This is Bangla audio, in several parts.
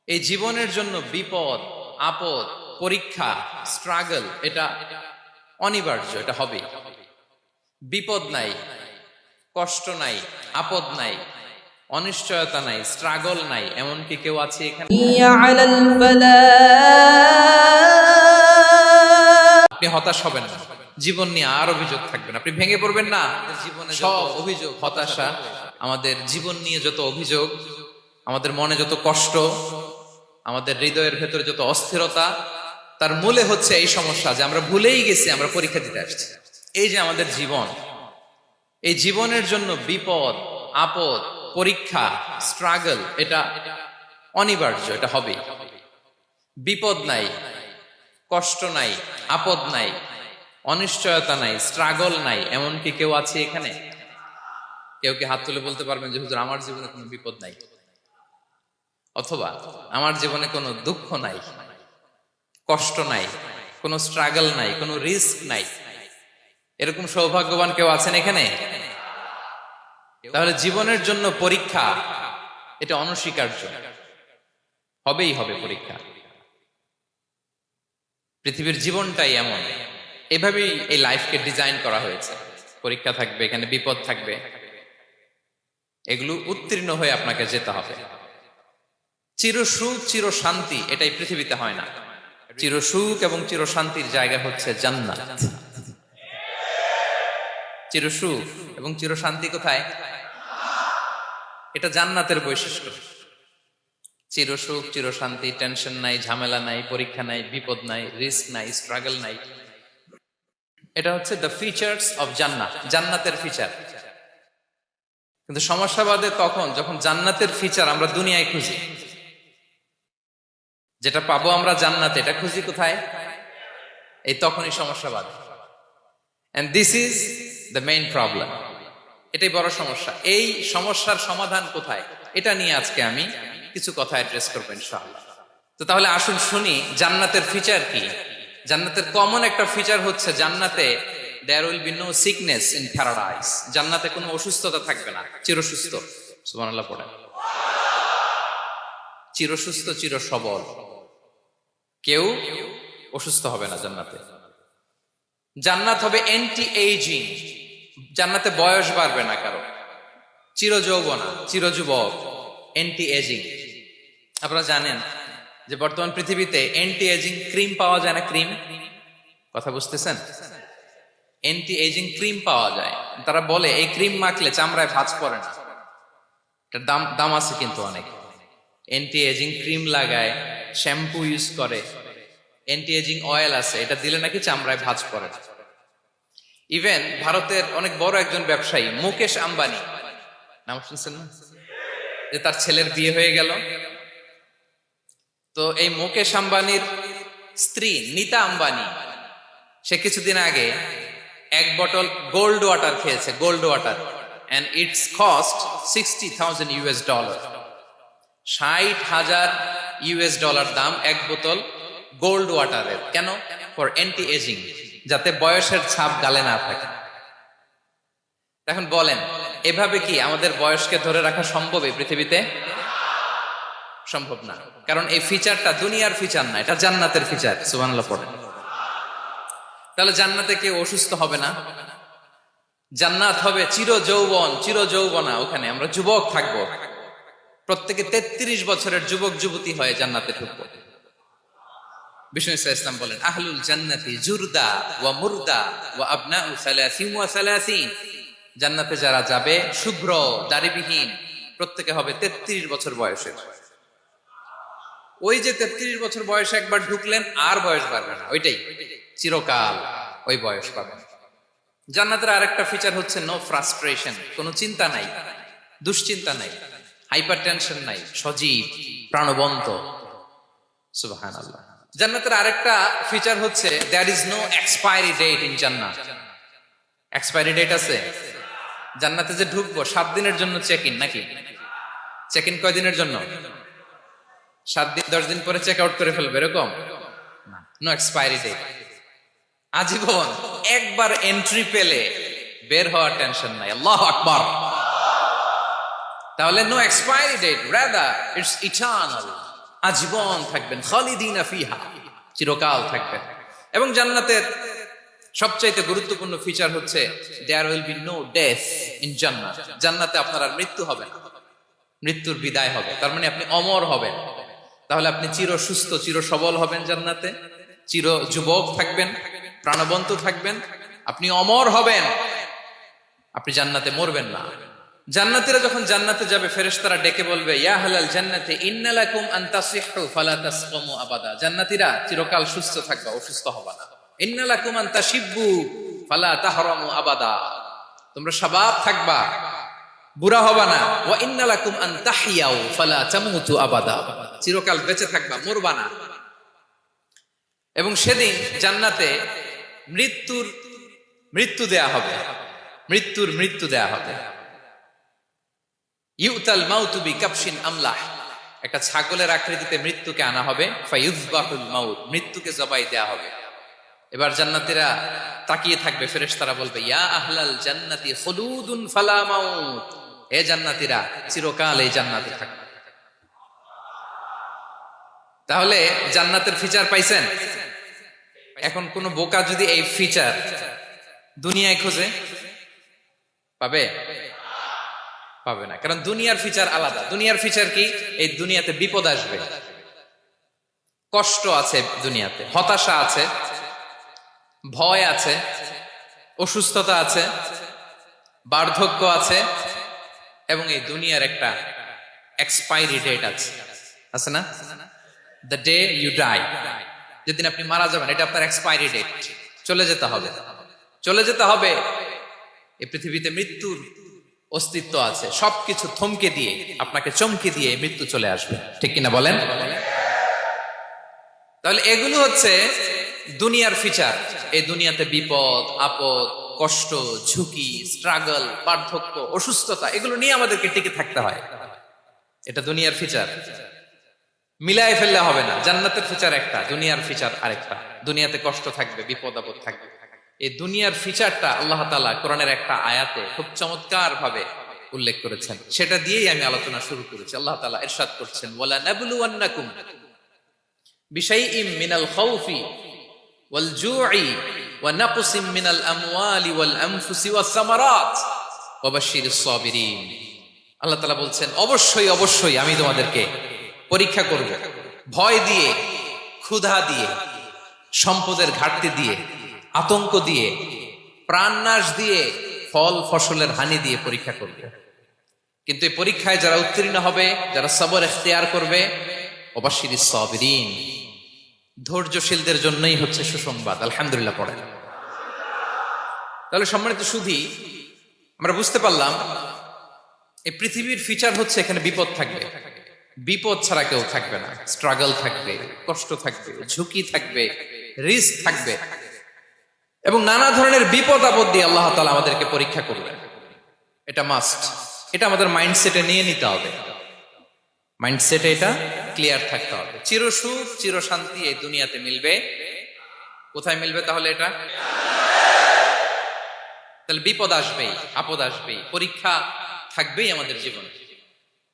এই জীবনের জন্য বিপদ, আপদ, পরীক্ষা, স্ট্রাগল এটা অনিবার্য, এটা হবে। বিপদ নাই, কষ্ট নাই, আপদ নাই, অনিশ্চয়তা নাই, স্ট্রাগল নাই, এমনকি কেউ আছে এখানে আপনি হতাশ হবেন না। জীবন নিয়ে আর অভিযোগ থাকবেন, আপনি ভেঙে পড়বেন না। জীবনে সব অভিযোগ, হতাশা, আমাদের জীবন নিয়ে যত অভিযোগ, আমাদের মনে যত কষ্ট, আমাদের হৃদয়ের ভেতরে যত অস্থিরতা, তার মূলে হচ্ছে এই সমস্যা যে আমরা ভুলেই গেছি আমরা পরীক্ষা দিতে আসছি। এই যে আমাদের জীবন, এই জীবনের জন্য বিপদ, আপদ, পরীক্ষা, স্ট্রাগল এটা অনিবার্য, এটা হবে। বিপদ নাই, কষ্ট নাই, আপদ নাই, অনিশ্চয়তা নাই, স্ট্রাগল নাই, এমনকি কেউ আছে এখানে? কেউ কি হাত তুলে বলতে পারবেন যে হুজুর আমার জীবনে কোনো বিপদ নাই, অথবা আমার জীবনে কোনো দুঃখ নাই, কষ্ট নাই, কোনো স্ট্রাগল নাই, কোনো রিস্ক নাই? এরকম সৌভাগ্যবান কেউ আছেন এখানে? তাহলে জীবনের জন্য পরীক্ষা এটা অনস্বীকার্য, হবেই হবে পরীক্ষা। পৃথিবীর জীবনটাই এমন, এভাবেই এই লাইফকে ডিজাইন করা হয়েছে। পরীক্ষা থাকবে, এখানে বিপদ থাকবে, এগুলো উত্তীর্ণ হয়ে আপনাকে যেতে হবে। চিরসুখ চির শান্তি এটাই পৃথিবীতে হয় না। চিরসুখ এবং চির শান্তির জায়গা হচ্ছে জান্নাত। চিরসুখ এবং চির শান্তি কোথায়? এটা জান্নাতের বৈশিষ্ট্য। চিরসুখ চির শান্তি, টেনশন নাই, ঝামেলা নাই, পরীক্ষা নাই, বিপদ নাই, রিস্ক নাই, স্ট্রাগল নাই, এটা হচ্ছে দ্য ফিচার্স অফ জান্নাত, জান্নাতের ফিচার। কিন্তু সমস্যা বাদে তখন যখন জান্নাতের ফিচার আমরা দুনিয়ায় খুঁজি, যেটা পাবো আমরা জান্নাতে, এটা খুঁজি কোথায়? এই তখনই সমস্যা বাদে। And this is the main problem. এটাই বড় সমস্যা। এই সমস্যার সমাধান কোথায়, এটা নিয়ে আজকে আমি কিছু কথা অ্যাড্রেস করবো ইনশাআল্লাহ। তো তাহলে আসুন শুনি জান্নাতের ফিচার কি। জান্নাতের কমন একটা ফিচার হচ্ছে জান্নাতে there will be no sickness in paradise. জান্নাতে কোনো অসুস্থতা থাকবে না, চিরসুস্থ। সুবহানাল্লাহ পড়েন। চিরসুস্থ, চির সবল, কেউ অসুস্থ হবে না জান্নাতে। জান্নাত হবে অ্যান্টি এইজিং, জান্নাতে বয়স বাড়বে না কারো, চির যৌবনা, চির যুবক, অ্যান্টি এজিং। আপনারা জানেন যে বর্তমান পৃথিবীতে অ্যান্টি এজিং ক্রিম পাওয়া যায় না? ক্রিম, কথা বুঝতেছেন? অ্যান্টি এজিং ক্রিম পাওয়া যায়। তারা বলে এই ক্রিম মাখলে চামড়ায় ভাঁজ পড়ে না। এটার দাম আছে কিন্তু অনেক। অ্যান্টি এজিং ক্রিম লাগায়, শ্যাম্পু ইউজ করে, অ্যান্টি এজিং অয়েল আছে, এটা দিলে নাকি চামড়ায় ভাঁজ পড়ে না। ইভেন ভারতের অনেক বড় একজন ব্যবসায়ী মুকেশ আম্বানি, নাম শুনছেন না? যে তার ছেলের বিয়ে হয়ে গেল। তো এই মুকেশ আম্বানির স্ত্রী নীতা আম্বানি, সে কিছুদিন আগে এক বটল গোল্ড ওয়াটার খেয়েছে, gold water, and its cost $60,000। $60,000 দাম এক বোতল গোল্ড ওয়াটারের। কেন? ফর অ্যান্টি এজিং, যাতে বয়সের ছাপ গালে না থাকে। এখন বলেন, এভাবে কি আমাদের বয়সকে ধরে রাখা সম্ভব এই পৃথিবীতে? সম্ভব না, কারণ এই ফিচারটা দুনিয়ার ফিচার না, এটা জান্নাতের ফিচার। সুবহানাল্লাহ পড়েন। তাহলে জান্নাতে কেউ অসুস্থ হবে না। জান্নাত হবে চির যৌবন, চির যৌবনা, ওখানে আমরা যুবক থাকবো। প্রত্যেকে 33 বছরের যুবক যুবতী হয়ে জান্নাতে ঢুকবো। বিষ্ণু ইসলাম বলেন, আহলুল জান্নাতি জুরদা ওয়া মুরদা ওয়া আবনাউ সালাসিন ওয়া সালাসিন। জান্নাতে যারা যাবে শুভ্র দাড়িবিহীন, প্রত্যেকে হবে 33 বছর বয়সের। ওই যে 33 বছর বয়সে একবার ঢুকলেন, আর বয়স বাড়বে না, ওইটাই চিরকাল ওই বয়স পাবেন। জান্নাতের আরেকটা ফিচার হচ্ছে নো ফ্রাস্ট্রেশন, কোনো চিন্তা নাই, দুশ্চিন্তা নাই, হাইপার টেনশন নাই, সজীব প্রাণবন্ত। সুবহানাল্লাহ। জান্নাতের আরেকটা ফিচার হচ্ছে there is no expiry date in জান্নাত। এক্সপায়ারি ডেট আছে? জান্নাতে যে ঢুকবো 7 দিনের জন্য চেক ইন, নাকি? চেক ইন কয় দিনের জন্য? 7 দিন, 10 দিন পরে চেক আউট করে ফেলবে, এরকম না। নো এক্সপায়ারি ডেট, আজীবন। একবার এন্ট্রি পেলে বের হওয়ার টেনশন নাই। আল্লাহু আকবার। তাহলে no expiry date, rather it's eternal. আজীবন থাকবেন, খালিদিনা ফিহা, চিরকাল থাকবেন। এবং জান্নাতের সবচাইতে গুরুত্বপূর্ণ ফিচার হচ্ছে there will be no death in জান্নাত। জান্নাতে আপনার আর মৃত্যু হবে না, মৃত্যুর বিদায় হবে। তার মানে আপনি অমর হবেন। তাহলে আপনি চির সুস্থ, চির সবল হবেন জান্নাতে, চির যুবক থাকবেন, প্রাণবন্ত থাকবেন, আপনি অমর হবেন, আপনি জান্নাতে মরবেন না। জান্নাতীরা যখন জান্নাতে যাবে, ফেরেশতারা ডেকে বলবে, ইয়া আহলাল জান্নাতি ইন্না লাকুম আন তাসিহু ফালা তাসকামু আবাদা। জান্নাতীরা চিরকাল সুস্থ থাকবা, অসুস্থ হবা না। ইন্না লাকুম আন তাশিব্বু ফালা তাহরামু আবাদা, তোমরা শাবাব থাকবা, বুড়া হবা না। ওয়া ইন্না লাকুম আন তাহিয়াউ ফালা তামুতু আবাদা, চিরকাল বেঁচে থাকবা, মরবা না। এবং সেদিন জান্নাতে মৃত্যু দেয়া হবে, মৃত্যু দেয়া হবে। ইউতাল মাউতু বিকাবশিন আমলাহ, একটা ছাগলের আকৃতিতে মৃত্যুকে আনা হবে। ফায়ুযবাহুল মাউত, মৃত্যুকে জবাই দেয়া হবে। এবার জান্নাতীরা তাকিয়ে থাকবে, ফেরেশতারা বলবে, ইয়া আহলাল জান্নাতি খুলুদুন ফালা মাউত, হে জান্নাতীরা চিরকাল এই জান্নাতে থাকবে। তাহলে জান্নাতের ফিচার পাইছেন। এখন কোন বোকা যদি এই ফিচার দুনিয়ায় খোঁজে, পাবে? পাবে না, কারণ দুনিয়ার ফিচার আলাদা। দুনিয়ার ফিচার কি? এই দুনিয়াতে বিপদ আসবে, কষ্ট আছে দুনিয়াতে, হতাশা আছে, ভয় আছে, অসুস্থতা আছে, বার্ধক্য আছে, এবং এই দুনিয়ার একটা এক্সপায়ারি ডেট আছে না? দ্য ডে ইউ ডাই, যেদিন আপনি মারা যাবেন, এটা আপনার এক্সপায়ারি ডেট, চলে যেতে হবে, চলে যেতে হবে। এই পৃথিবীতে মৃত্যুর অস্তিত্ব আছে, সবকিছু থমকে দিয়ে, আপনাকে চমকে দিয়ে মৃত্যু চলে আসবে, ঠিক কিনা বলেন? তাহলে এগুলো হচ্ছে দুনিয়ার ফিচার। এই দুনিয়াতে বিপদ আপদ, কষ্ট, ঝুঁকি, স্ট্রাগল, বার্ধক্য, অসুস্থতা, এগুলো নিয়ে আমাদেরকে টিকে থাকতে হয়। এটা দুনিয়ার ফিচার, মিলায় ফেললে হবে না। জান্নাতের ফিচার একটা, দুনিয়ার ফিচার আরেকটা। দুনিয়াতে কষ্ট থাকবে, বিপদ আপদ থাকবে। এই দুনিয়ার ফিচারটা আল্লাহ তাআলা কোরআনের একটা আয়াতে খুব চমৎকার ভাবে উল্লেখ করেছেন, সেটা দিয়েই আমি আলোচনা শুরু করেছি। আল্লাহ তাআলা ইরশাদ করছেন, ওয়ালা নাবলুওয়ান্নাকুম বিশাইইম মিনাল খাউফি ওয়াল জুই ওয়া নাকসিম মিনাল আমওয়ালি ওয়াল আনফুসি ওয়াস সামারাত ওয়া বাশশিরিস সাবিরিন। আল্লাহ তাআলা বলছেন, অবশ্যই অবশ্যই আমি তোমাদেরকে পরীক্ষা করব, ভয় দিয়ে, ক্ষুধা দিয়ে, সম্পদের ঘাটতি দিয়ে, আতঙ্ক দিয়ে, প্রাণনাশ দিয়ে, ফল ফসলের হানি দিয়ে পরীক্ষা করবে। কিন্তু এই পরীক্ষায় যারা উত্তীর্ণ হবে, যারা সবর ইখতিয়ার করবে, ওয়াবাশশিরিস সাবিরিন, ধৈর্যশীলদের জন্যই হচ্ছে সুসংবাদ। আলহামদুলিল্লাহ পড়েন। তাহলে সম্মানিত সুধী, আমরা বুঝতে পারলাম এই পৃথিবীর ফিচার হচ্ছে এখানে বিপদ থাকবে, বিপদ ছাড়া কেউ থাকবে না। স্ট্রাগল থাকবে, কষ্ট থাকবে, ঝুঁকি থাকবে, রিস্ক থাকবে, এবং নানা ধরনের বিপদ আপদ দিয়ে আল্লাহ তাআলা আমাদেরকে পরীক্ষা করবে। এটা মাস্ট, এটা আমাদের মাইন্ডসেটে নিয়ে নিতে হবে। মাইন্ডসেটে এটা ক্লিয়ার থাকতে হবে। চিরসুখ চিরশান্তি এই দুনিয়াতে মিলবে। কোথায় মিলবে তাহলে? এটা তাহলে বিপদ আসবেই, আপদ আসবেই, পরীক্ষা থাকবেই আমাদের জীবনে।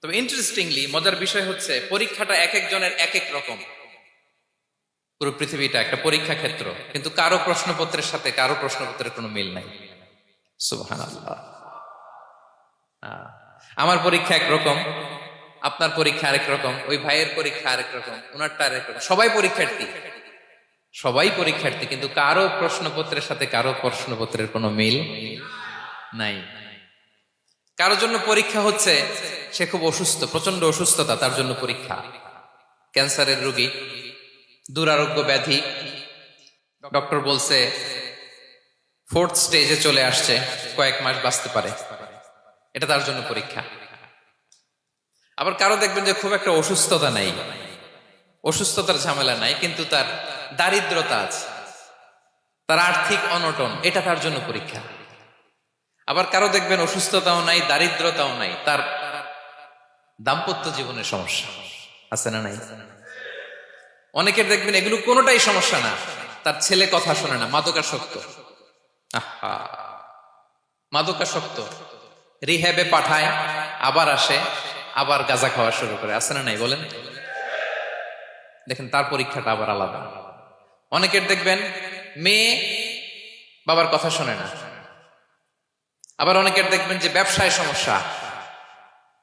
তবে ইন্টারেস্টিংলি মজার বিষয় হচ্ছে, পরীক্ষাটা এক একজনের এক এক রকম। পুরো পৃথিবীটা একটা পরীক্ষা ক্ষেত্র, কিন্তু কারো প্রশ্নপত্রের সাথে কারো প্রশ্নপত্রের কোনো মিল নাই। সুবহানাল্লাহ। আমার পরীক্ষা একরকম, আপনার পরীক্ষা আরেক রকম, ওই ভাইয়ের পরীক্ষা আরেক রকম, ওনারটা আরেক রকম। সবাই পরীক্ষার্থী, সবাই পরীক্ষার্থী, কিন্তু কারো প্রশ্নপত্রের সাথে কারো প্রশ্নপত্রের কোনো মিল নাই। কারোর জন্য পরীক্ষা হচ্ছে সে খুব অসুস্থ, প্রচন্ড অসুস্থতা, তার জন্য পরীক্ষা। ক্যান্সারের রোগী, দুরারোগ্য ব্যাধি, ডক্টর বলছে 4th স্টেজে চলে আসছে, কয়েক মাস বাঁচতে পারে, এটা তার জন্য পরীক্ষা। আবার কারো দেখবেন যে খুব একটা অসুস্থতা নাই, অসুস্থতার ঝামেলা নাই, কিন্তু তার দারিদ্রতা আছে, তার আর্থিক অনটন, এটা তার জন্য পরীক্ষা। আবার কারো দেখবেন অসুস্থতাও নাই, দারিদ্রতাও নাই, তার দাম্পত্য জীবনের সমস্যা আছে না নাই? অনেকের দেখবেন এগুলো কোনোটাই সমস্যা না, তার ছেলে কথা শোনে না, মাদকাসক্ত। আহা, মাদকাসক্ত, রিহ্যাবে পাঠায়, আবার আসে, আবার গাঁজা খাওয়া শুরু করে, আছে না নাই বলেন? দেখেন তার পরীক্ষাটা আবার আলাদা। অনেকের দেখবেন মেয়ে বাবার কথা শোনে না, আবার অনেকের দেখবেন যে ব্যবসায় সমস্যা,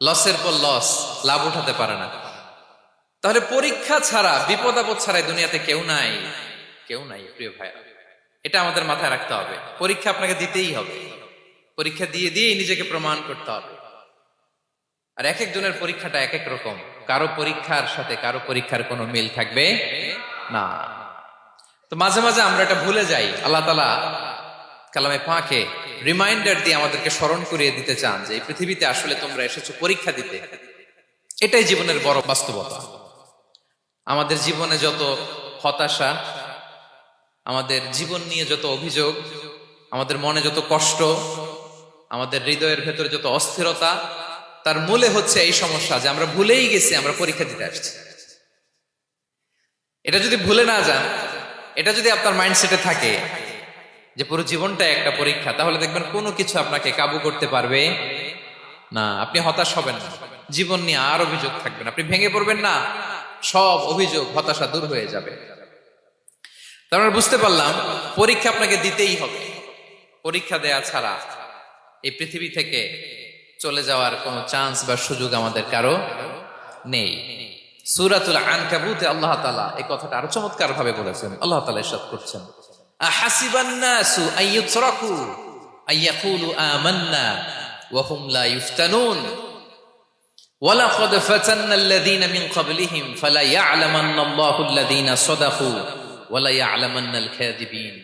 লসের পর লস, লাভ উঠাতে পারে না। তাহলে পরীক্ষা ছাড়া, বিপদ আপদ ছাড়াই দুনিয়াতে কেউ নাই, কেউ নাই প্রিয় ভাই। এটা আমাদের মাথায় রাখতে হবে। পরীক্ষা আপনাকে দিতেই হবে, পরীক্ষা দিয়ে দিয়েই নিজেকে প্রমাণ করতে হবে। আর এক একজনের পরীক্ষাটা এক এক রকম, কারো পরীক্ষার সাথে কারো পরীক্ষার কোনো মিল থাকবে না। তো মাঝে মাঝে আমরা এটা ভুলে যাই। আল্লাহ তাআলা কালামে পাকে রিমাইন্ডার দিয়ে আমাদেরকে স্মরণ করিয়ে দিতে চান যে এই পৃথিবীতে আসলে তোমরা এসেছো পরীক্ষা দিতে। এটাই জীবনের বড় বাস্তবতা। আমাদের জীবনে যত হতাশা, আমাদের জীবন নিয়ে যত অভিযোগ, আমাদের মনে যত কষ্ট, আমাদের হৃদয়ের ভেতরে যত অস্থিরতা, তার মূলে হচ্ছে এই সমস্যা যে আমরা ভুলেই গেছি আমরা পরীক্ষা দিতে আসছি। এটা যদি ভুলে না যান, এটা যদি আপনার মাইন্ডসেটে থাকে যে পুরো জীবনটা একটা পরীক্ষা, তাহলে দেখবেন কোনো কিছু আপনাকে কাবু করতে পারবে না। আপনি হতাশ হবেন না, জীবন নিয়ে আর অভিযোগ থাকবেন, আপনি ভেঙে পড়বেন না, সব অভিযোগ হতাশা দূর হয়ে যাবে। তার মানে বুঝতে পারলাম পরীক্ষা আপনাকে দিতেই হবে। পরীক্ষা দেয়া ছাড়া এই পৃথিবী থেকে চলে যাওয়ার কোনো চান্স বা সুযোগ আমাদের কারো নেই। সূরাতুল আনকাবুতে আল্লাহ তাআলা এই কথাটা আরো চমৎকার ভাবে বলেছেন। আল্লাহ তাআলা ইরশাদ করছেন, আহাসিবান নাসু আইয়ুতরাকু আইয়াকুলু আমান্না ওয়া হুম লা ইফতানুন ওয়ালাকাদ ফাতান্নাল্লাযীনা মিন ক্বাবলিহিম ফালা ইয়া'লামান্নাল্লাহু আল্লাযীনা সাদাকু ওয়ালা ইয়া'লামান্নাল কাযিবিন।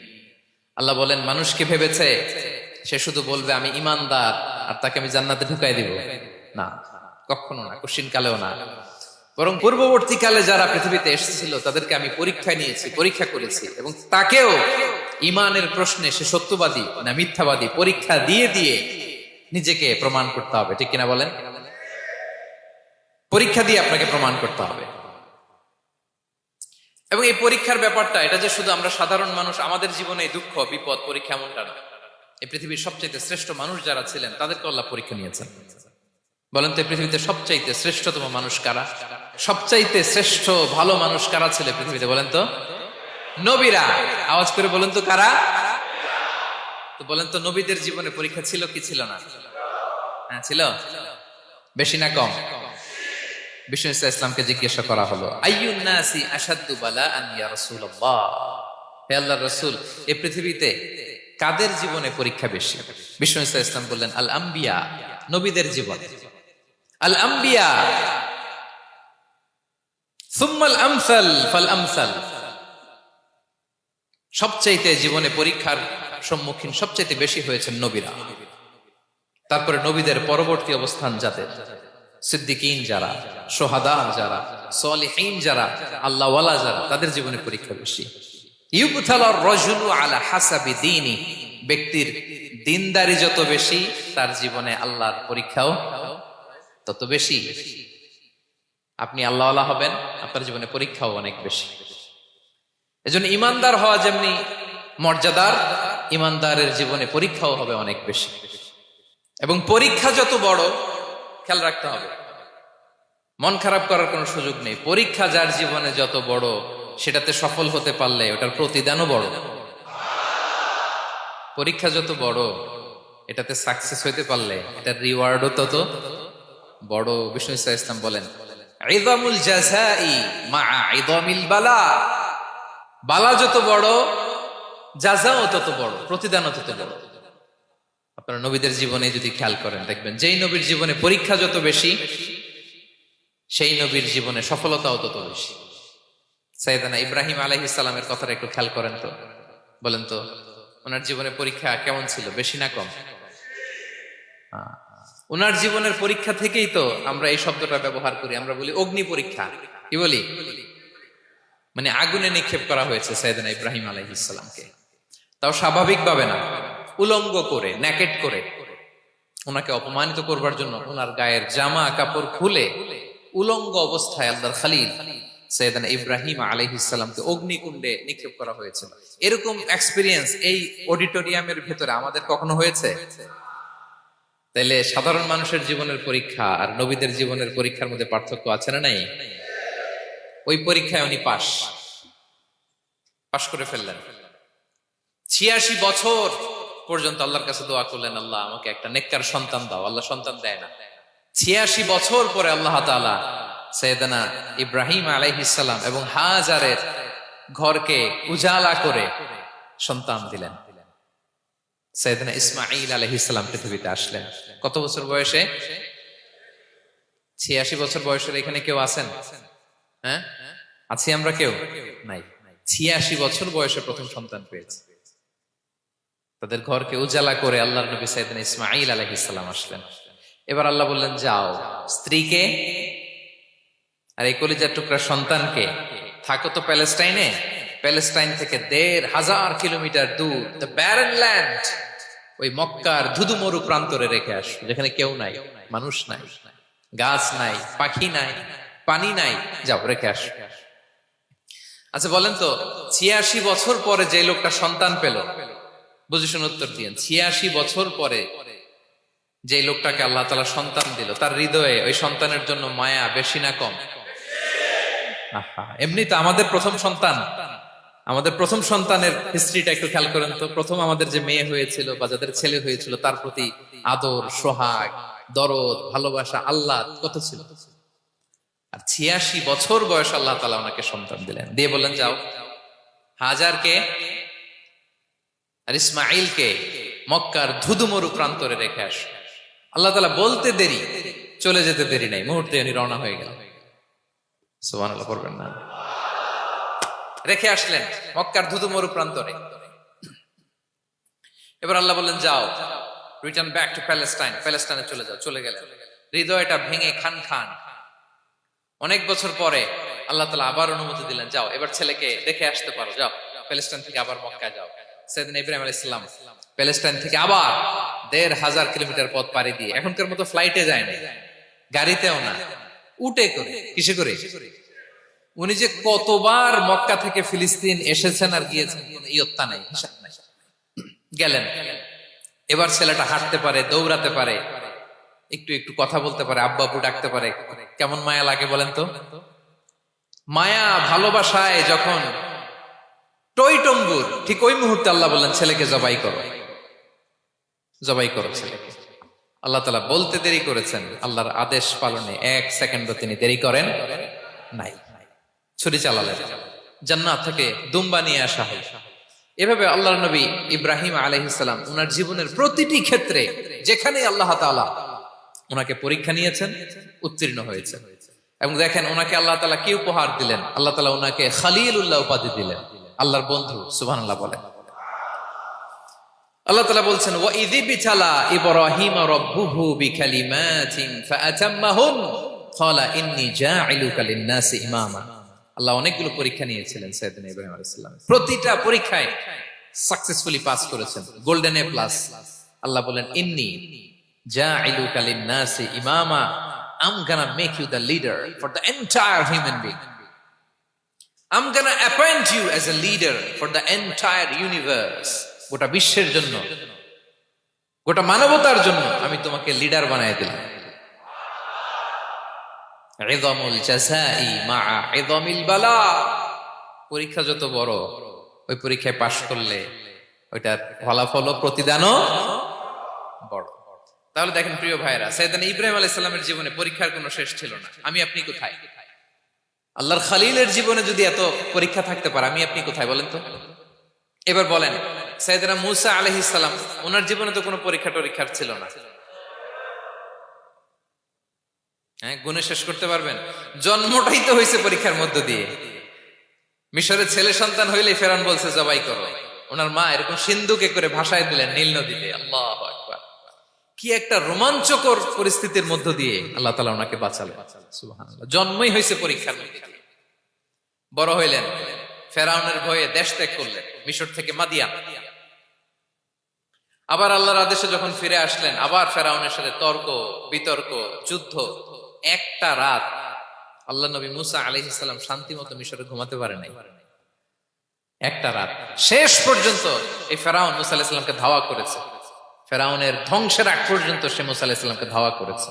আল্লাহ বলেন, মানুষকে ভেবেছে সে শুধু বলবে আমি ঈমানদার আর তাকে আমি জান্নাতে ঢুকাই দিব? না, কখনো না, কোশ্চিন কালেও না। বরং পূর্ববর্তী কালে যারা পৃথিবীতে এসেছিল তাদেরকে আমি পরীক্ষায় নিয়েছি, পরীক্ষা করেছি, এবং তাকেও ঈমানের প্রশ্নে সে সত্যবাদী না মিথ্যাবাদী পরীক্ষা দিয়ে দিয়ে নিজেকে প্রমাণ করতে হবে। ঠিক কিনা বলেন? পরীক্ষা দিয়ে আপনাকে প্রমাণ করতে হবে। এবং এই পরীক্ষার ব্যাপারটা, এটা যে শুধু আমরা সাধারণ মানুষ আমাদের জীবনে দুঃখ বিপদ পরীক্ষা এমনটা না। এই পৃথিবীর সবচাইতে শ্রেষ্ঠ মানুষ যারা ছিলেন তাদেরকে আল্লাহ পরীক্ষা নিয়েছেন। বলেন তো এই পৃথিবীতে সবচাইতে শ্রেষ্ঠতম মানুষ কারা? সবচাইতে শ্রেষ্ঠ ভালো মানুষ কারা ছিল পৃথিবীতে? বলেন তো নবীরা। আওয়াজ করে বলেন তো কারা? তো বলেন তো নবীদের জীবনে পরীক্ষা ছিল কি ছিল না? হ্যাঁ ছিল। বেশি না কম? বিষ্ণু ইসলামকে জিজ্ঞাসা করা হলো, আইয়ুন নাসি আশাদ্দু বালাআন ইয়া রাসূলুল্লাহ, হে আল্লাহর রাসূল এই পৃথিবীতে কাদের জীবনে পরীক্ষা বেশি? বিষ্ণু ইসলাম বললেন, আল আম্বিয়া, নবীদের জীবন। আল আম্বিয়া সুম্মাল আমসাল ফাল আমসাল, সবচাইতে জীবনে পরীক্ষার সম্মুখীন সবচাইতে বেশি হয়েছেন নবীরা। তারপরে নবীদের পরবর্তী অবস্থান যাদের, সিদ্দিকিন যারা, সোহাদা যারা, সলিহিন যারা, আল্লাহওয়ালা যারা, তাদের জীবনে পরীক্ষা বেশি। ইউবতালার রাজুলু আলা হাসাবি দীনি, ব্যক্তির দিনদারি যত বেশি তার জীবনে আল্লাহর পরীক্ষাও তত বেশি। আপনি আল্লাহওয়ালা হবেন, আপনার জীবনে পরীক্ষাও অনেক বেশি। এজন্য ইমানদার হওয়া যেমনি মর্যাদার, ইমানদারের জীবনে পরীক্ষাও হবে অনেক বেশি। এবং পরীক্ষা যত বড়, খেয়াল রাখতে হবে, মন খারাপ করার কোনো সুযোগ নেই। পরীক্ষা যার জীবনে যত বড়, সেটাতে সফল হতে পারলে ওটার প্রতিদানও বড়। পরীক্ষা যত বড়, এটাতে সাকসেস হইতে পারলে এটার রিওয়ার্ডও তত বড়। বিষ্ণু ইসলাম বলেন, ইযামুল জাযাই মাআ ইযামিল বালা, বালা যত বড় জাযাও তত বড়, প্রতিদানও তত বড়। আপনারা নবীদের জীবনে যদি খেয়াল করেন, দেখবেন যেই নবীর জীবনে পরীক্ষা যত বেশি, সেই নবীর জীবনে সফলতাও তত বেশি। সাইয়েদনা ইব্রাহিম আলাইহিস সালামের কথাটা একটু খেয়াল করেন তো, বলেন তো ওনার জীবনে পরীক্ষা কেমন ছিল, বেশি না কম? ওনার জীবনের পরীক্ষা থেকেই তো আমরা এই শব্দটা ব্যবহার করি, আমরা বলি অগ্নি পরীক্ষা। কি বলি? মানে আগুনে নিক্ষেপ করা হয়েছে সাইয়েদনা ইব্রাহিম আলাইহিস সালামকে, তাও স্বাভাবিকভাবে না, উলঙ্গ করে, নেকেট করে ওনাকে অপমানিত করবার জন্য ওনার গায়ের জামা কাপড় খুলে উলঙ্গ অবস্থায় আল্লাহর খলিল সাইয়েদনা ইব্রাহিম আলাইহিস সালামকে অগ্নিকুণ্ডে নিক্ষেপ করা হয়েছিল। এরকম এক্সপেরিয়েন্স এই অডিটোরিয়ামের ভেতরে আমাদের কখনো হয়েছে? তাইলে সাধারণ মানুষের জীবনের পরীক্ষা আর নবীদের জীবনের পরীক্ষার মধ্যে পার্থক্য আছে না নাই? ওই পরীক্ষায় উনি পাশ করে ফেললেন। 86 বছর পর্যন্ত আল্লাহর কাছে দোয়া করলেন, আল্লাহ আমাকে একটা নেককার সন্তান দাও। আল্লাহ সন্তান দেয় না। 86 বছর পরে আল্লাহ তাআলা সাইয়েদনা ইব্রাহিম আলাইহিস সালাম এবং হাজারের ঘরকে উজালা করে সন্তান দিলেন। সাইয়েদনা ইসমাঈল আলাইহিস সালাম পৃথিবীতে আসলেন কত বছর বয়সে? 86 বছর বয়সের এখানে কেউ আছেন? হ্যাঁ, আছি আমরা? কেউ নাই। 86 বছর বয়সে প্রথম সন্তান পেয়েছে। তাদের ঘরকে উজালা করে আল্লাহর নবী সাইয়েদনা ইসমাঈল আলাইহিস সালাম আসলেন। এবার আল্লাহ বললেন, যাও স্ত্রীকে আর এই কলিজার টুকরা সন্তানকে, থাকো তো প্যালেস্টাইনে, প্যালেস্টাইন থেকে ১,৫০০ কিলোমিটার দূর দ্য ব্যারেন ল্যান্ড, ওই মক্কার ধুধু মরু প্রান্তরে রেখে আস, যেখানে কেউ নাই, মানুষ নাই, গাছ নাই, পাখি নাই, পানি নাই, যাও রেখে আস। আচ্ছা বলেন তো, ৮৬ বছর পরে যে লোকটা সন্তান পেল, বুঝে শুনে উত্তর দিয়েন, ৮৬ বছর পরে যে লোকটাকে আল্লাহ তাআলা সন্তান দিল, তার হৃদয়ে ওই সন্তানের জন্য মায়া বেশি না কম? এমনি তো আমাদের প্রথম সন্তানের হিস্ট্রিটা একটু খেয়াল করেন তো। প্রথম আমাদের যে মেয়ে হয়েছিল বা যাদের ছেলে হয়েছিল, তার প্রতি আদর, সোহাগ, দরদ, ভালোবাসা, আল্লাহ কত ছিল। আর ৮৬ বছর বয়স আল্লাহ তাআলা ওনাকে সন্তান দিলেন, দিয়ে বললেন, যাও হাজারকে আর ইসমাঈলকে মক্কার ধুধুমরু প্রান্তরে রেখে আস। আল্লাহ তাআলা বলতে দেরি, চলে যেতে দেরি নাই, মুহূর্তে উনি রওনা হয়ে গেল। সুবহানাল্লাহ পড়বেন না? রেখে আসলেন মক্কার ধুধুমরু প্রান্তরে। এবার আল্লাহ বললেন, যাও রিটার্ন ব্যাক টু প্যালেস্টাইন, প্যালেস্টাইনে চলে যাও। চলে গেলেন, হৃদয়টা ভেঙে খান খান। অনেক বছর পরে আল্লাহ তাআলা আবার অনুমতি দিলেন, যাও এবার ছেলেকে দেখে আসতে পারো, যাও প্যালেস্টাইন থেকে আবার মক্কা যাও। সাইয়েদনা ইব্রাহিম আলাইহিস সালাম প্যালেস্টাইন থেকে আবার ১,৫০০ কিলোমিটার পথ পাড়ি দিয়ে, এখনকার মতো ফ্লাইটে যায় না, গাড়িতেও না, উটে করে। কিসে করে? উনি যে কতবার মক্কা থেকে ফিলিস্তিন এসেছেন আর গিয়েছেন, ইয়ত্তা নাই, হিসাব নাই। গেলেন, এবার ছেলেটা হাঁটতে পারে, দৌড়াতে পারে, একটু একটু কথা বলতে পারে, আব্বু আব্বু ডাকতে পারে। কেমন মায়া লাগে বলেন তো? মায়া ভালোবাসায় যখন টইটম্বুর, ঠিক ওই মুহূর্তে আল্লাহ বললেন, ছেলেকে জবাই করো, জবাই করো ছেলেকে। আল্লাহ তাআলা বলতে দেরি করেছেন, আল্লাহর আদেশ পালনে ১ সেকেন্ডও তিনি দেরি করেন নাই। ছুরি চালালেন, জান্নাত থেকে দুম্বা নিয়ে আসা হয়। এভাবে আল্লাহর নবী ইব্রাহিম আলাইহিস সালাম ওনার জীবনের প্রতিটি ক্ষেত্রে যেখানে আল্লাহ তাআলা ওনাকে পরীক্ষা নিয়েছেন, উত্তীর্ণ হয়েছেন। এবং দেখেন ওনাকে আল্লাহ তাআলা কি উপহার দিলেন। আল্লাহ তাআলা ওনাকে খলিলুল্লাহ উপাধি দিলেন, আল্লাহর বন্ধু। সুবহানাল্লাহ বলেন। আল্লাহ তাআলা বলছেন, ওয়া ইযিবতালা ইব্রাহিম রাব্বুহু বিকালিমাতিন ফাআতাম্মাহুন ক্বালা ইন্নী জাঈলুকা লিন-নাসি ইমামা। আল্লাহ অনেকগুলো পরীক্ষা নিয়েছিলেন সাইয়েদনা ইব্রাহিম আলাইহিস সালাম, প্রতিটা পরীক্ষায় সাকসেসফুলি পাস করেছেন, গোল্ডেন এ প্লাস। আল্লাহ বলেন, ইন্নী জাঈলুকা লিন-নাসি ইমামা, I'm gonna make you the leader for the entire human being. I'm gonna appoint you as a leader for the entire universe. গোটা বিশ্বের জন্য, গোটা মানবতার জন্য আমি তোমাকে লিডার বানায় দিলাম। ইযামুল জাযাই মা'a ইযামিল বালা। পরীক্ষা যত বড়, ওই পরীক্ষায় পাশ করলে ওইটার ফলাফল ও প্রতিদানও বড়। তাহলে দেখেন প্রিয় ভাইরা, সাইয়েদনা ইব্রাহিম আলাইহিস সালামের জীবনে পরীক্ষার কোনো শেষ ছিল না। আমি আপনি কোথায়? আল্লাহর খলিলের জীবনে যদি এত পরীক্ষা থাকতে পারে, আমি আপনি কোথায় বলেন তো? এবার বলেন, সাইয়েদনা মূসা আলাইহিস সালাম, ওনার জীবনে তো কোনো পরীক্ষার ছিল না। হ্যাঁ, গুণে শেষ করতে পারবেন? জন্মটাই তো হয়েছে পরীক্ষার মধ্য দিয়ে। মিশরের ছেলে সন্তান হইলেই ফেরাউন বলছে জবাই করো। ওনার মা এরকম সিন্ধুকে করে ভাসায় দিলেন নীল নদীতে। আল্লাহু আকবার! কি একটা রোমাঞ্চকর পরিস্থিতির মধ্য দিয়ে আল্লাহ তাআলা ওনাকে বাঁচালেন। সুবহানাল্লাহ। জন্মই হয়েছে পরীক্ষার মধ্যে দিয়ে। বড় হইলেন, ফেরাউনের ভয়ে দেশ ত্যাগ করলেন, মিশর থেকে মাদিয়ান। আবার আল্লাহর আদেশে যখন ফিরে আসলেন, আবার ফেরাউনের সাথে তর্ক বিতর্ক, যুদ্ধ। একটা রাত আল্লাহ নবী মুসা আলাইহিস সালাম শান্তি মতো মিশরে ঘুমাতে পারে নাই। একটা রাত। শেষ পর্যন্ত এই ফেরাউন মুসা আলাইহিস সালামকে ধাওয়া করেছে। ফেরাউনের ধ্বংসের আগ পর্যন্ত সে মুসা আলাইহিস সালামকে ধাওয়া করেছে।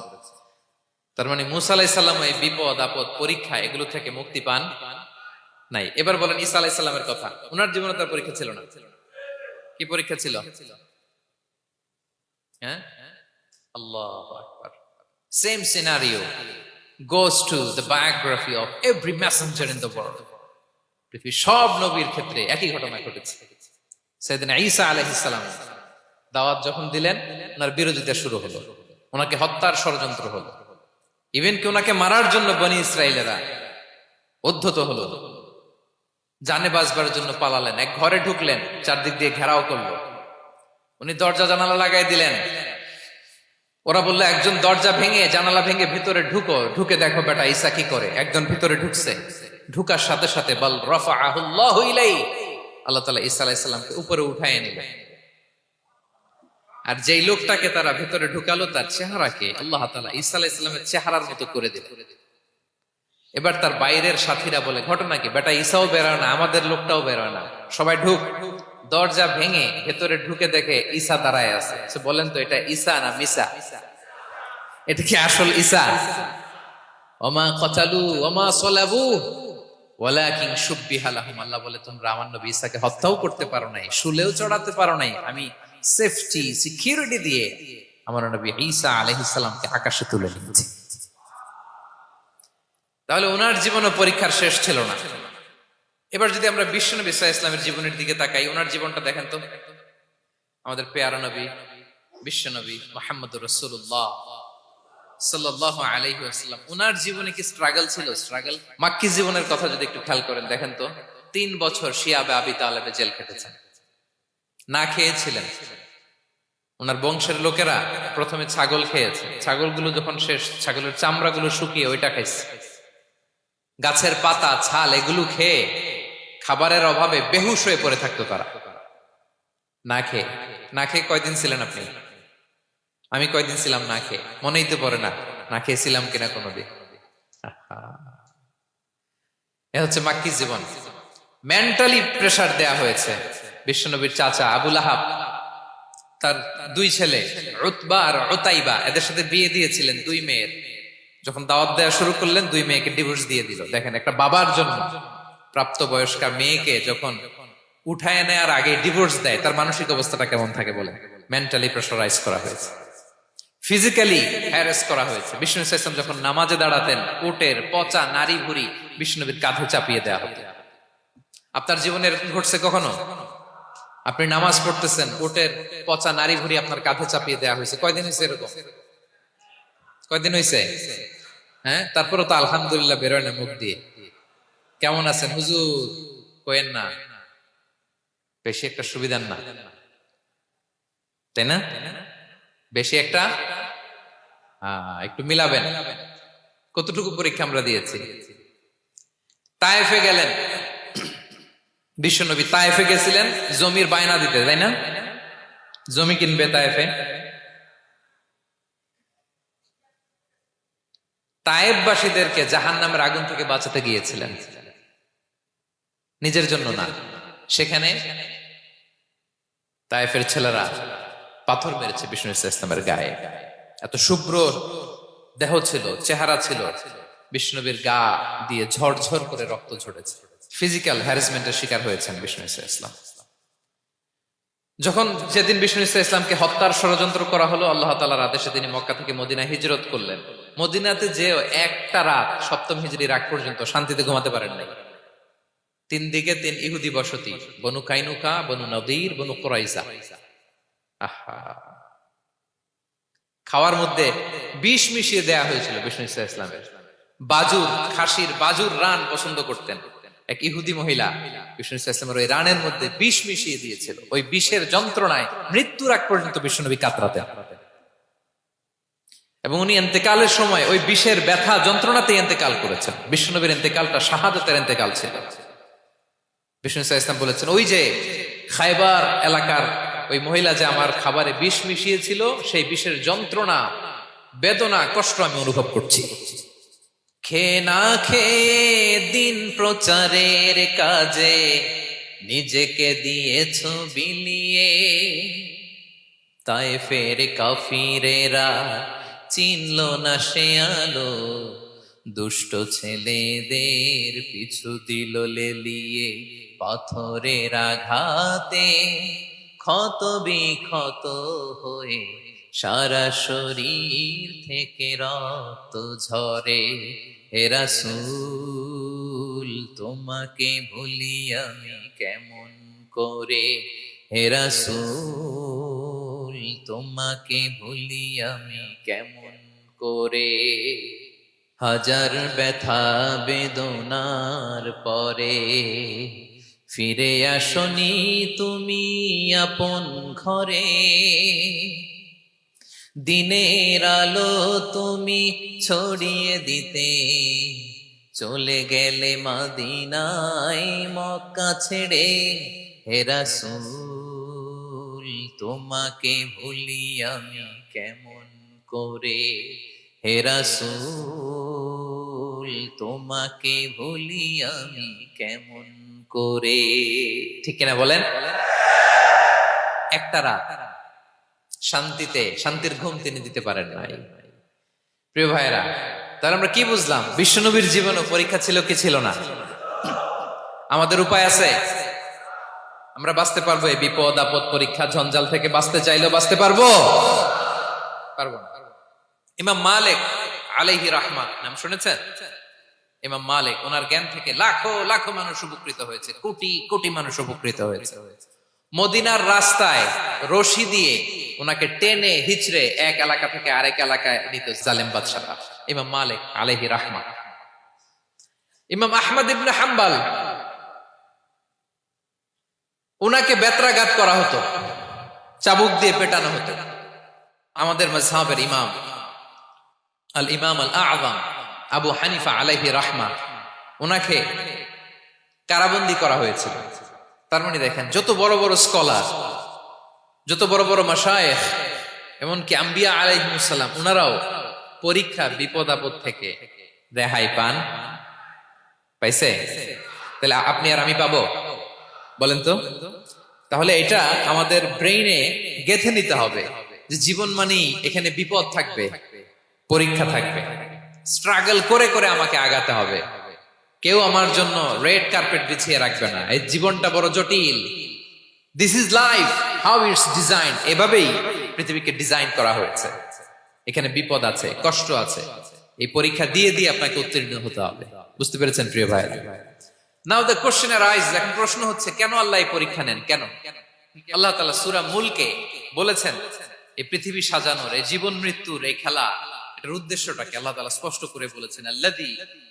তার মানে মুসা আলাইহিস সালাম এই বিপদ আপদ পরীক্ষা এগুলো থেকে মুক্তি পান নাই। এবার বলেন ঈসা আলাইহিস সালামের কথা, ওনার জীবনে তার পরীক্ষা ছিল না? কি পরীক্ষা ছিল? হ্যাঁ, আল্লাহু আকবার। Same scenario goes to the biography of every messenger in the world. পৃথিবীর সব নবীর ক্ষেত্রে একই ঘটনা ঘটেছে। সাইয়েদনা ঈসা আলাইহিস সালাম দাওয়াত যখন দিলেন, ওনার বিরোধিতা শুরু হলো, ওনাকে হত্যার ষড়যন্ত্র হলো, ইভেন কি ওনাকে মারার জন্য বনি ইসরাইলেরা উদ্ধত হলো, জানে বাঁচবার জন্য পালালেন, এক ঘরে ঢুকলেন, চারদিক দিয়ে ঘেরাও করলো, উনি দরজা জানালা লাগাই দিলেন। ওরা বললো একজন দরজা ভেঙে জানালা ভেঙে ভিতরে ঢুকো, ঢুকে দেখো বেটা ঈসা কি করে। একজন ভিতরে ঢুকছে, ঢুকার সাথে সাথে বল রাফাআহুল্লাহু ইলাইহি, আল্লাহ তাআলা ঈসা আলাইহিস সালামকে উপরে উঠায় নিলেন। আর যেই লোকটাকে তারা ভিতরে ঢুকালো তার চেহারাকে আল্লাহ তাআলা ঈসা আলাইহিস সালামের চেহারার মতো করে দিলেন। এবার তার বাইরের সাথীরা বলে ঘটনা কি, বেটা ঈসাও বেরোয় না, আমাদের লোকটাও বেরোয় না, সবাই ঢুক। দরজা ভেঙে ভেতরে ঢুকে দেখে ঈসা দাঁড়ায় আছে। বলেন তো এটা ঈসা না মিসা? এটা কি আসল ঈসা? ওমা কতালু ওমা সলাবু ওয়ালাকিন শুব্বিহা লাহুম। আল্লাহ বলে তোমরা আমার নবী ঈসাকে হত্যাও করতে পারো নাই, শুলেও চড়াতে পারো নাই, আমি সেফটি সিকিউরিটি দিয়ে আমার নবী ঈসা আলাইহিস সালামকে আকাশে তুলে নিয়েছি। তাহলে ওনার জীবনও পরীক্ষার শেষ ছিল না। এবার যদি আমরা বিশ্বনবী সাল্লাল্লাহু আলাইহি ওয়াসাল্লামের জীবনের দিকে তাকাই, ওনার জীবনটা দেখেন তো। আমাদের পেয়ারা নবী বিশ্বনবী মুহাম্মদুর রাসূলুল্লাহ সাল্লাল্লাহু আলাইহি ওয়াসাল্লাম, ওনার জীবনে কি স্ট্রাগল ছিল? স্ট্রাগল। মাক্কি জীবনের কথা যদি একটু খেয়াল করেন, দেখেন তো 3 বছর শিয়াবে আবি তালেবে জেল খেটেছেন, না খেয়েছিলেন। ওনার বংশের লোকেরা প্রথমে ছাগল খেয়েছে, ছাগলগুলো যখন শেষ, ছাগলের চামড়াগুলো শুকিয়ে ওইটা খাইছে। গাছের পাতা ছাল এগুলো খেয়ে খাবারের অভাবে বেহুশ হয়ে পড়ে থাকতো তারা, না খেয়ে। না খেয়ে কয়দিন ছিলেন আপনি? আমি কয়দিন ছিলাম না খেয়ে? মনেই তো পড়ে না, না খেয়েছিলাম কিনা কোনোদিন। এ হচ্ছে মাক্কি জীবন। মেন্টালি প্রেসার দেয়া হয়েছে। বিশ্বনবীর চাচা আবু লাহাব তার 2 ছেলে উতবা আর উতাইবা, এদের সাথে বিয়ে দিয়েছিলেন 2 মেয়ের। যখন দাওয়াত দেওয়া শুরু করলেন 2 মেয়েকে ডিভোর্স দিয়ে দিল। দেখেন একটা বাবার জন্য প্রাপ্তবয়স্কা মেয়েকে যখন উঠায় নেয়ার আগে ডিভোর্স দেয়, তার মানসিক অবস্থাটা কেমন থাকে বলে? মেন্টালি প্রেসারাইজ করা হয়েছে, ফিজিক্যালি হ্যারাস করা হয়েছে। বিষ্ণু সাল্লাল্লাহু আলাইহি ওয়াসাল্লাম যখন নামাজে দাঁড়াতেন, উটের পচা নারী ভুঁড়ি বিষ্ণুনবীর কাঁধে চাপিয়ে দেওয়া হতো। আপনার জীবনে এরকম ঘটছে কখনো? আপনি নামাজ পড়তেছেন, উটের পচা নারী ভুঁড়ি আপনার কাঁধে চাপিয়ে দেওয়া হয়েছে। কয়দিন হয়েছে এরকম? কয়দিন হয়েছে? হ্যাঁ, তারপরে তো আলহামদুলিল্লাহ বেরোয় না মুখ দিয়ে। কেমন আছেন হুজুর কইেন না, বেশি একটা সুবিধার না, তাই না? বেশি একটা একটু মিলাবেন। কতটুকু পরীক্ষা আমরা দিয়েছি। তায়েফে গেলেন বিশ্বনবী, তায়েফে গেছিলেন জমির বায়না দিতে, তাই না? জমি কিনবে তায়েফে। তায়েফবাসীদেরকে জাহান্নামের আগুন থেকে বাঁচাতে গিয়েছিলেন, নিজের জন্য না। সেখানে তায়েফের ছেলেরা পাথর মেরেছে বিষ্ণু ইসলামের গায়ে। এত শুভ্র দেহ ছিল, চেহারা ছিল, বিষ্ণুবীর গা দিয়ে ঝরঝর করে রক্ত ঝরেছে। ফিজিক্যাল হ্যারাসমেন্টের শিকার হয়েছেন বিষ্ণু ইসলাম। যখন যেদিন বিষ্ণু ইসলামকে হত্যার ষড়যন্ত্র করা হলো, আল্লাহ তাআলার আদেশে তিনি মক্কা থেকে মদিনায় হিজরত করলেন। মদিনাতে যে একটা রাত, 7ম হিজরির আগ পর্যন্ত শান্তিতে ঘুমাতে পারেন নাই। 3 দিকে 3 ইহুদি বসতি, বনু কাইনুকা, বনু নদীর, বনু কুরাইজা। আহা, খাওয়ার মধ্যে বিষ মিশিয়ে দেয়া হয়েছিল বিষ্ণু ইসলামের। বাজুর, খাসির বাজুর রান পছন্দ করতেন। এক ইহুদি মহিলা বিষ্ণু ইসলামের ওই রানের মধ্যে বিষ মিশিয়ে দিয়েছিল। ওই বিষের যন্ত্রণায় মৃত্যুর আগ পর্যন্ত বিষ্ণুনবী কাতরাতেন, এবং উনি ইন্তেকালের সময় ওই বিষের ব্যথা যন্ত্রণাতে ইন্তেকাল করেছেন। বিষ্ণুনবীর ইন্তেকালটা শাহাদাতের ইন্তেকাল ছিল। বিষ্ণু ইসলাম বলেছেন, ওই যে খায়বার এলাকার ওই মহিলা যে আমার খাবারে বিষ মিশিয়েছিল, সেই বিষের যন্ত্রণা, বেদনা, কষ্ট আমি অনুভব করছি। খেয়ে না খেয়ে দিন প্রচারের কাজে নিজেকে দিয়েছ বিলিয়ে, তায়েফের কাফিরেরা চিনল না সে আলো, দুষ্ট ছেলেদের পিছু দিল লেলিয়ে, পাথরের আঘাতে ক্ষত বিক্ষত হয়ে সারা শরীর থেকে রক্ত ঝরে। হে রাসূল তোমাকে ভুলি আমি কেমন করে, হে রাসূল তোমাকে ভুলি আমি কেমন করে। হাজার ব্যথা বেদনার পরে ফিরে আসনি তুমি আপন ঘরে, দিনের আলো তুমি ছড়িয়ে দিতে চলে গেলে মদিনায় মক্কা ছেড়ে। হে রাসূল তোমাকে ভুলি আমি কেমন করে, হে রাসূল তোমাকে ভুলি আমি কেমন করে। ঠিক কিনা বলেন? একটা রাত শান্তিতে শান্তির ঘুম তিনি দিতে পারেন নাই। প্রিয় ভাইরা, তাহলে আমরা কি বুঝলাম? বিশ্বনবীর জীবনও পরীক্ষা ছিল কি ছিল না? আমাদের উপায় আছে? আমরা বাঁচতে পারবো এই বিপদ আপদ পরীক্ষা ঝঞ্ঝাল থেকে? বাঁচতে চাইলেও বাঁচতে পারবো? পারবো না। ইমাম মালিক আলাইহি রাহমা নাম শুনেছেন? ইমাম মালিক, ওনার জ্ঞান থেকে লাখো লাখো মানুষ উপকৃত হয়েছে, কোটি কোটি মানুষ উপকৃত হয়েছে। মদিনার রাস্তায় রশি দিয়ে ওনাকে টেনে হিচড়ে এক এলাকা থেকে আরেক এলাকায় নিত জালেম বাদশারা। ইমাম মালিক আলাইহি রাহমা। ইমাম আহমদ ইবনে হাম্বল, ওনাকে বেত্রাঘাত করা হতো, চাবুক দিয়ে পেটানো হতো। আমাদের মাযহাবের ইমাম আল ইমাম আল আযম আবু হানিফা আলাইহি রাহমা, ওনাকে কারাবন্দী করা হয়েছিল। তার মানে দেখেন, যত বড় বড় স্কলার, যত বড় বড় মাশায়েখ, এমনকি আম্বিয়া আলাইহিমুস সালাম, ওনারাও পরীক্ষা বিপদ আপদ থেকে রেহাই পান। পাইছে? তাহলে আপনি আর আমি পাবো? বলেন তো। তাহলে এটা আমাদের ব্রেইনে গেঁথে নিতে হবে যে জীবন মানেই এখানে বিপদ থাকবে, পরীক্ষা থাকবে, স্ট্রাগল করে করে আমাকে আগাতে হবে। কেউ আমার জন্য রেড কার্পেট বিছিয়ে রাখবে না। এই জীবনটা বড় জটিল। This is life, how it's design. এভাবেই পৃথিবীকে ডিজাইন করা হয়েছে। এখানে বিপদ আছে, কষ্ট আছে। এই পরীক্ষা দিয়ে দিয়ে আপনাকে উত্তীর্ণ হতে হবে। বুঝতে পেরেছেন প্রিয় ভাই? নাও দ্য কোশ্চেন অ্যারাইজ, এখন প্রশ্ন হচ্ছে কেন আল্লাহ এই পরীক্ষা নেন? কেন? আল্লাহ তাআলা সূরা মুলকে বলেছেন এই পৃথিবী সাজানোর, এই জীবন মৃত্যুর এই খেলা, এটার উদ্দেশ্যটাকে আল্লাহ তাআলা স্পষ্ট করে বলেছেন। আল্লাযী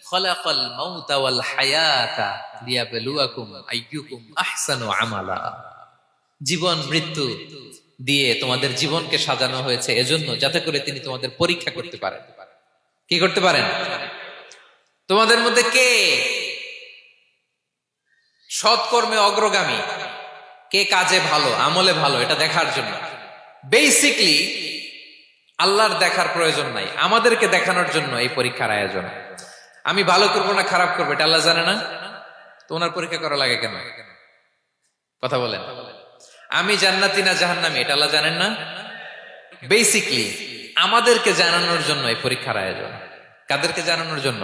খালাকাল মাউতা ওয়াল হায়াতা লিয়াবলুয়াকুম আইয়ুকুম আহসানু আমালা। জীবন মৃত্যু দিয়ে তোমাদের জীবনকে সাজানো হয়েছে এজন্য, যাতে করে তিনি তোমাদের পরীক্ষা করতে পারেন। কি করতে পারেন? তোমাদের মধ্যে কে সৎকর্মে অগ্রগামী, কে কাজে ভালো, আমলে ভালো, এটা দেখার জন্য। বেসিকলি আল্লাহর দেখার প্রয়োজন নাই, আমাদেরকে দেখানোর জন্য এই পরীক্ষার আয়োজন। আমি ভালো করবো না খারাপ করবো এটা আল্লাহ জানে না? তো ওনার পরীক্ষা করা লাগে কেন? কথা বলেন। আমি জান্নাতি না জাহান্নামী এটা আল্লাহ জানেন না? বেসিকলি আমাদেরকে জানানোর জন্য এই পরীক্ষার আয়োজন। কাদেরকে জানানোর জন্য?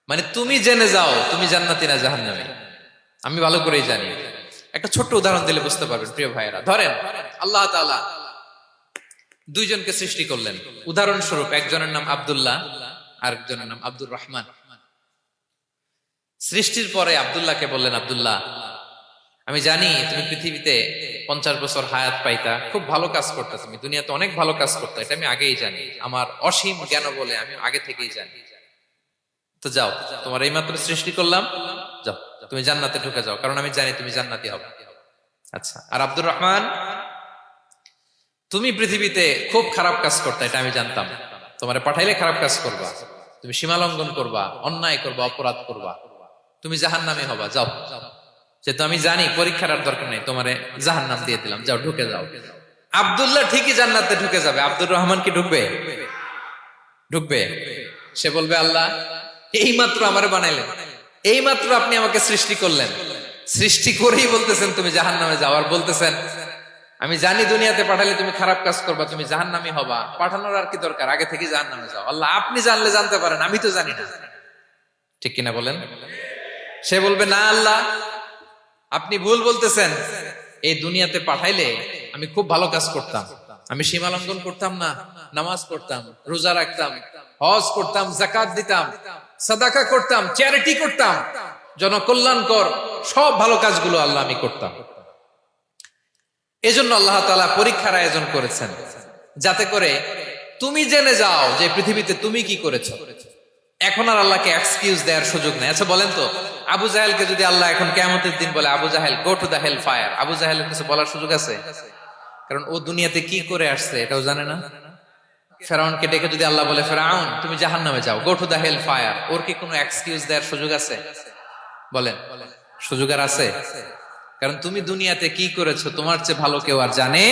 মানে তুমি জেনে যাও তুমি জান্নাতি না জাহান্নামী। আমি ভালো করেই জানি। একটা ছোট্ট উদাহরণ দিলে বুঝতে পারবেন প্রিয় ভাইয়েরা। ধরেন আল্লাহ তাআলা দুইজনকে সৃষ্টি করলেন। উদাহরণস্বরূপ একজনের নাম আব্দুল্লাহ, আরেকজনের নাম আব্দুর রহমান। সৃষ্টির পরে আব্দুল্লাহকে বললেন, আব্দুল্লাহ আমি জানি তুমি পৃথিবীতে 50 বছর হায়াত পাইতা, খুব ভালো কাজ করতা, তুমি দুনিয়াতে অনেক ভালো কাজ করতা, এটা আমি আগেই জানি, আমার অসীম জ্ঞান বলে আমি আগে থেকেই জানি। তো যাও, তোমার এই মাত্র সৃষ্টি করলাম, যাও তুমি জান্নাতে ঢুকে যাও, কারণ আমি জানি তুমি জান্নাতি হবে। আচ্ছা, আর আব্দুর রহমান তুমি পৃথিবীতে খুব খারাপ কাজ করতা, এটা আমি জানতাম, তোমারে পাঠাইলে খারাপ কাজ করবা, তুমি সীমা লঙ্ঘন করবা, অন্যায় করবা, অপরাধ করবা, তুমি জাহান্নামী হবা, যাও। যেহেতু আমি জানি পরীক্ষার আর দরকার নেই, তোমারে জাহান্নাম দিয়ে দিলাম, যাও ঢুকে যাও। আব্দুল্লাহ ঠিকই জান্নাতে ঢুকে যাবে, আব্দুর রহমান কি ঢুকবে? ঢুকবে। সে বলবে, আল্লাহ এই মাত্র আমারে বানাইলেন, এই মাত্র আপনি আমাকে সৃষ্টি করলেন, সৃষ্টি করেই বলতেছেন তুমি জাহান্নামে যাও, আর বলতেছেন আমি জানি দুনিয়াতে পাঠালে তুমি খারাপ কাজ করবা, তুমি জাহান্নামী হবা, পাঠানোর আর কি দরকার, আগে থেকে জাহান্নামে যাও। আল্লাহ আপনি জানলে জানতে পারেন, আমি তো জানি না। ঠিক কিনা বলেন? সে বলবে না আল্লাহ আপনি ভুল বলতেছেন, এই দুনিয়াতে পাঠাইলে আমি খুব ভালো কাজ করতাম, আমি সীমা লঙ্ঘন করতাম না, নামাজ পড়তাম, রোজা রাখতাম, হজ করতাম, যাকাত দিতাম, সাদাকা করতাম, চ্যারিটি করতাম, জনকল্যাণকর সব ভালো কাজগুলো আল্লাহ আমি করতাম। এজন্য আল্লাহ তাআলা পরীক্ষার আয়োজন করেছেন, যাতে করে তুমি জেনে যাও যে পৃথিবীতে তুমি কি করেছো। এখন আর আল্লাহকে এক্সকিউজ দেওয়ার সুযোগ নেই। আচ্ছা বলেন তো, আবু জাহেলকে যদি আল্লাহ এখন কিয়ামতের দিন বলে আবু জাহেল go to the hell fire, আবু জাহেলের কিছু বলার সুযোগ আছে? কারণ ও দুনিয়াতে কি করে আসছে এটাও জানে না। ফেরাউনকে ডেকে যদি আল্লাহ বলে ফেরাউন তুমি জাহান্নামে যাও, go to the hell fire, ওর কি কোনো এক্সকিউজ দেওয়ার সুযোগ আছে? বলেন, সুযোগ আর আছে? কারণ তুমি দুনিয়াতে কি করেছো তোমার চেয়ে ভালো কেউ আর জানে।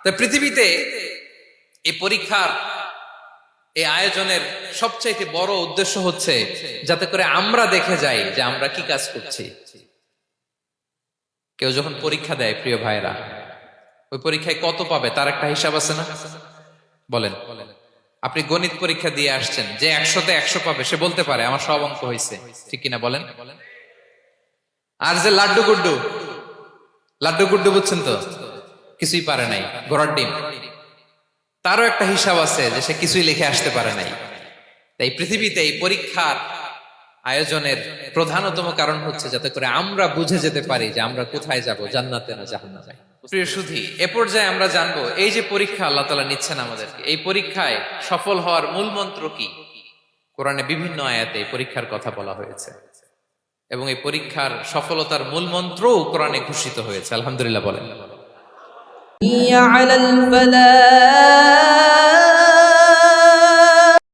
তা পৃথিবীতে এই পরীক্ষার এই আয়োজনের সবচাইতে বড় উদ্দেশ্য হচ্ছে যাতে করে আমরা দেখে যাই যে আমরা কি কাজ করছি। কেউ যখন পরীক্ষা দেয় প্রিয় ভাইরা, ওই পরীক্ষায় কত পাবে তার একটা হিসাব আছে না? বলেন, আপনি গণিত পরীক্ষা দিয়ে আসছেন, যে 100-তে 100 পাবে সে বলতে পারে আমার সব অঙ্ক হয়েছে, ঠিক কিনা বলেন? আর যে লাড্ডু গুড্ডু বুঝছেন তো, কিছুই পারে নাই, ঘোড়ার ডিম, তারও একটা হিসাব আছে যে সে কিছুই লিখে আসতে পারে নাই। তাই পৃথিবীতে এই পরীক্ষার আয়োজনের প্রধানতম কারণ হচ্ছে যাতে করে আমরা বুঝে যেতে পারি যে আমরা কোথায় যাব, জান্নাতে না জাহান্নামে। প্রিয় সুধী, এ পর্যায়ে আমরা জানবো এই যে পরীক্ষা আল্লাহ তাআলা নিচ্ছেন আমাদেরকে, এই পরীক্ষায় সফল হওয়ার মূল মন্ত্র কি। কোরআনে বিভিন্ন আয়াতে এই পরীক্ষার কথা বলা হয়েছে এবং এই পরীক্ষার সফলতার মূল মন্ত্রও কোরআনে ঘোষিত হয়েছে। আলহামদুলিল্লাহ বলেন। على الفلاح